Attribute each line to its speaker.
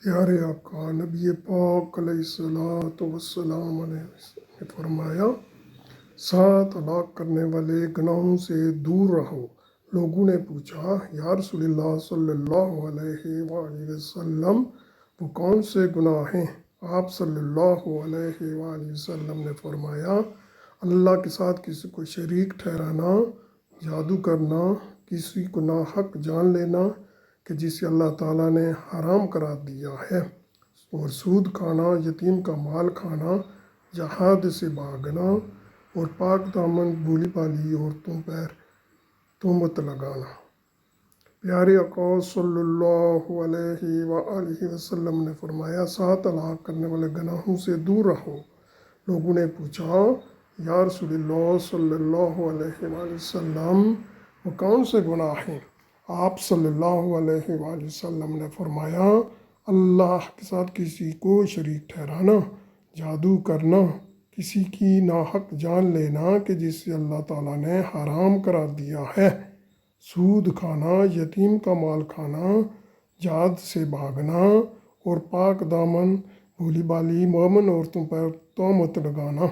Speaker 1: پیارے آقا نبی پاک علیہ الصلوۃ والسلام نے فرمایا 7 ہلاک کرنے والے گناہوں سے دور رہو۔ لوگوں نے پوچھا یا رسول اللہ صلی اللہ علیہ وآلہ وسلم وہ کون سے گناہ ہیں؟ آپ صلی اللہ علیہ وآلہ وسلم نے فرمایا اللہ کے ساتھ کسی کو شریک ٹھہرانا، جادو کرنا، کسی کو ناحق جان لینا کہ جسے اللہ تعالیٰ نے حرام قرار دیا ہے، اور سود کھانا، یتیم کا مال کھانا، جہاد سے بھاگنا، اور پاک دامن بھولی بھالی عورتوں پر تہمت لگانا۔ پیارے آقا صلی اللہ علیہ وآلہ وسلم نے فرمایا 7 ہلاک کرنے والے گناہوں سے دور رہو۔ لوگوں نے پوچھا یا رسول اللہ صلی اللہ علیہ وآلہ وسلم وہ کون سے گناہ ہیں؟ آپ صلی اللہ علیہ وآلہ وسلم نے فرمایا اللہ کے ساتھ کسی کو شریک ٹھہرانا، جادو کرنا، کسی کی ناحق جان لینا کہ جسے اللہ تعالیٰ نے حرام قرار دیا ہے، سود کھانا، یتیم کا مال کھانا، جہاد سے بھاگنا، اور پاک دامن بھولی بالی مومن عورتوں پر تہمت لگانا۔